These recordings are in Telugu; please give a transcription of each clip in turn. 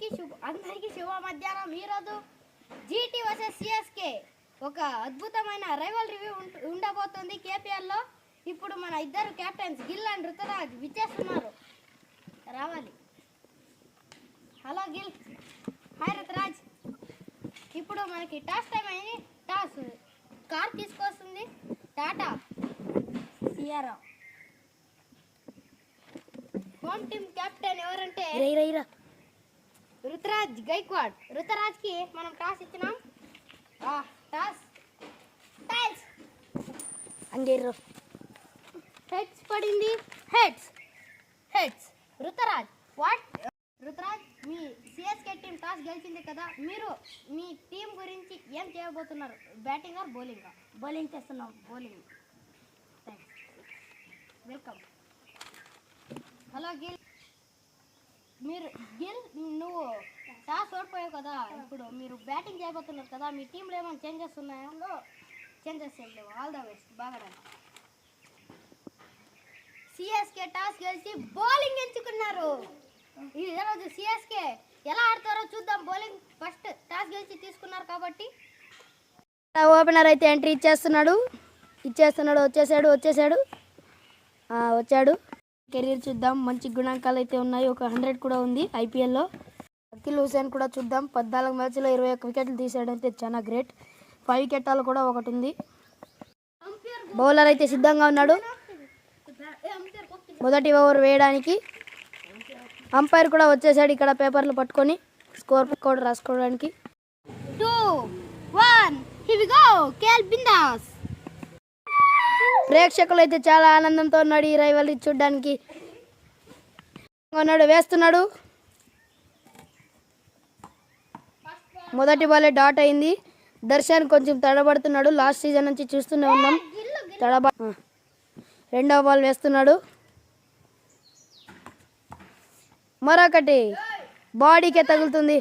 అందరికీ శుభ మధ్యాహ్నం. ఈరోజు జీటీ వర్సెస్ సిఎస్కే ఒక అద్భుతమైన రైవల్ రివ్యూ ఉండబోతుంది కేపీఎల్లో. ఇప్పుడు మన ఇద్దరు కెప్టెన్స్ గిల్ అండ్ రుతురాజ్ విచ్చేస్తున్నారు. రావాలి. హలో గిల్. హాయ్ రుతురాజ్. ఇప్పుడు మనకి టాస్ టైం అయింది. టాస్ కార్ తీసుకొస్తుంది Tata Sierra. Home team captain ఎవరంటే రుతురాజ్ గైక్వాడ్. రుతురాజ్కి మనం టాస్ ఇచ్చినాం. టాస్ టైల్స్ అంగేర్రో హెడ్స్ పడింది. Heads Ruturaj. What Ruturaj, me CSK team toss గెలిచింది కదా, మీరు మీ టీం గురించి ఏం చేయబోతున్నారు? Batting are bowling? బౌలింగ్ చేస్తున్నాం. Bowling. Thanks. Welcome. Hello Gill. నువ్వు టాస్ ఓడిపోయావు కదా, ఇప్పుడు మీరు బ్యాటింగ్ చేయబోతున్నారు కదా, మీ టీంలో ఏమైనా చేంజెస్ ఉన్నాయా? చేంజెస్ ఏం లేవు. All the best. బాగా సిఎస్కే టాస్ గెలిచి బౌలింగ్ ఎంచుకున్నారు. ఈరోజు సిఎస్కే ఎలా ఆడతారో చూద్దాం. బౌలింగ్ ఫస్ట్ టాస్ గెలిచి తీసుకున్నారు కాబట్టి. ఓపెనర్ అయితే ఎంట్రీ ఇచ్చేస్తున్నాడు. వచ్చాడు. కెరీర్ చూద్దాం. మంచి గుణాంకాలు అయితే ఉన్నాయి. ఒక 100 కూడా ఉంది ఐపీఎల్లో. అఖిల్ హుసేన్ కూడా చూద్దాం. 14 మ్యాచ్లో 21 వికెట్లు తీసాడు. అయితే చాలా గ్రేట్. 5 వికెట్టాలు కూడా ఒకటి ఉంది. బౌలర్ అయితే సిద్ధంగా ఉన్నాడు మొదటి ఓవర్ వేయడానికి. అంపైర్ కూడా వచ్చేసాడు ఇక్కడ పేపర్లు పట్టుకొని స్కోర్ కూడా రాసుకోవడానికి. 2-1 here we go. KL bindaas. ప్రేక్షకులు అయితే చాలా ఆనందంతో ఉన్నాడు ఈ రైవల్ని చూడడానికి. వేస్తున్నాడు. మొదటి బాలే డాట్ అయింది. దర్శన్ కొంచెం తడబడుతున్నాడు. లాస్ట్ సీజన్ నుంచి చూస్తూనే ఉన్నాం. రెండవ బాల్ వేస్తున్నాడు. మరొకటి బాడీకే తగులుతుంది.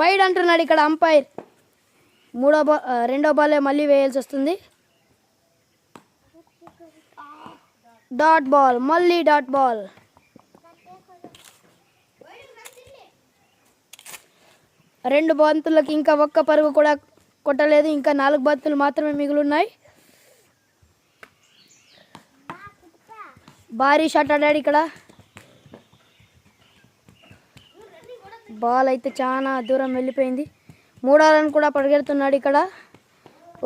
వైడ్ అంటున్నాడు ఇక్కడ అంపైర్. రెండో బాలే మళ్ళీ వేయాల్సి వస్తుంది. Dot ball. మళ్ళీ డాట్ బాల్. రెండు బంతులకి ఇంకా ఒక్క పరుగు కూడా కొట్టలేదు. ఇంకా 4 బంతులు మాత్రమే మిగులున్నాయి. భారీ షాట్ ఆడాడు ఇక్కడ. బాల్ అయితే చాలా దూరం వెళ్ళిపోయింది. 3 రన్ కూడా పరిగెడుతున్నాడు ఇక్కడ.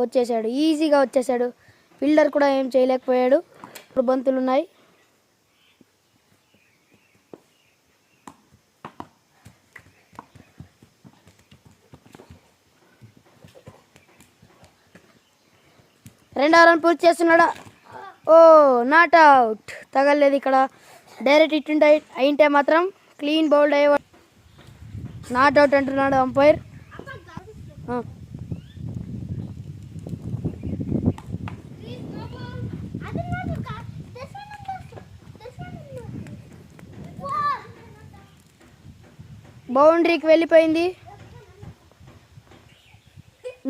వచ్చేసాడు. ఈజీగా వచ్చేసాడు. ఫీల్డర్ కూడా ఏం చేయలేకపోయాడు. 3 బంతులు ఉన్నాయి. రెండవ రన్ పూర్తి చేస్తున్నాడా? ఓ, నాట్ అవుట్. తగలేదు ఇక్కడ. డైరెక్ట్ హిట్ అయింటే మాత్రం క్లీన్ బౌల్డ్ అయ్యే. నాట్ అవుట్ అంటున్నాడు అంపైర్. బౌండరీకి వెళ్ళిపోయింది.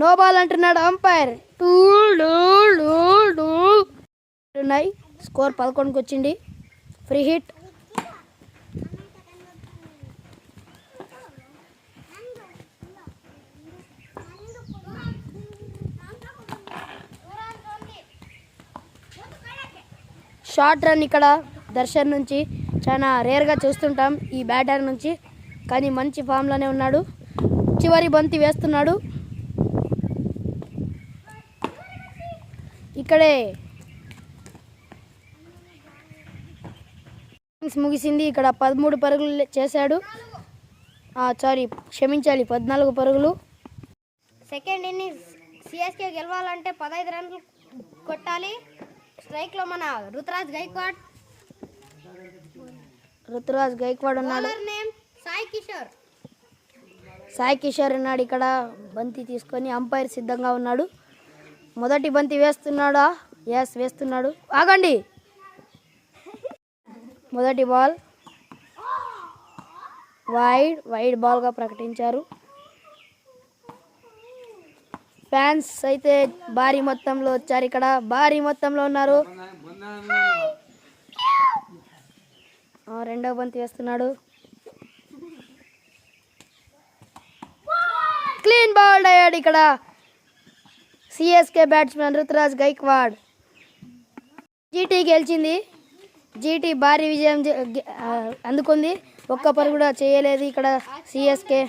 నో బాల్ అంటున్నాడు అంపైర్. ఉన్నాయి. స్కోర్ 11కి వచ్చింది. Free hit. షార్ట్ రన్ ఇక్కడ దర్శన్ నుంచి చాలా రేర్గా చూస్తుంటాం ఈ బ్యాటర్ నుంచి. కానీ మంచి ఫామ్లోనే ఉన్నాడు. చివరి బంతి వేస్తున్నాడు. ఇక్కడే ముగిసింది. ఇక్కడ 13 పరుగులు చేశాడు. క్షమించాలి, 14 పరుగులు. సెకండ్ ఇన్నింగ్స్ సిఎస్కే గెలవాలంటే 15 రన్లు కొట్టాలి. స్ట్రైక్లో మన రుతురాజ్ గైక్వాడ్ ఉన్నాడు. సాయి కిషోర్ ఉన్నాడు ఇక్కడ. బంతి తీసుకొని అంపైర్ సిద్ధంగా ఉన్నాడు. మొదటి బంతి వేస్తున్నాడా? ఎస్, వేస్తున్నాడు. ఆగండి. మొదటి బాల్ వైడ్ బాల్గా ప్రకటించారు. ఫ్యాన్స్ అయితే భారీ మొత్తంలో వచ్చారు. ఇక్కడ భారీ మొత్తంలో ఉన్నారు. రెండవ బంతి వేస్తున్నాడు. క్లీన్ బౌల్డ్ అయ్యాడు ఇక్కడ CSK batsmen Ruturaj Gaikwad. GT గెలిచింది. జీటీ భారీ విజయం అందుకుంది. ఒక్క పరుగు కూడా చేయలేదు ఇక్కడ సిఎస్కే.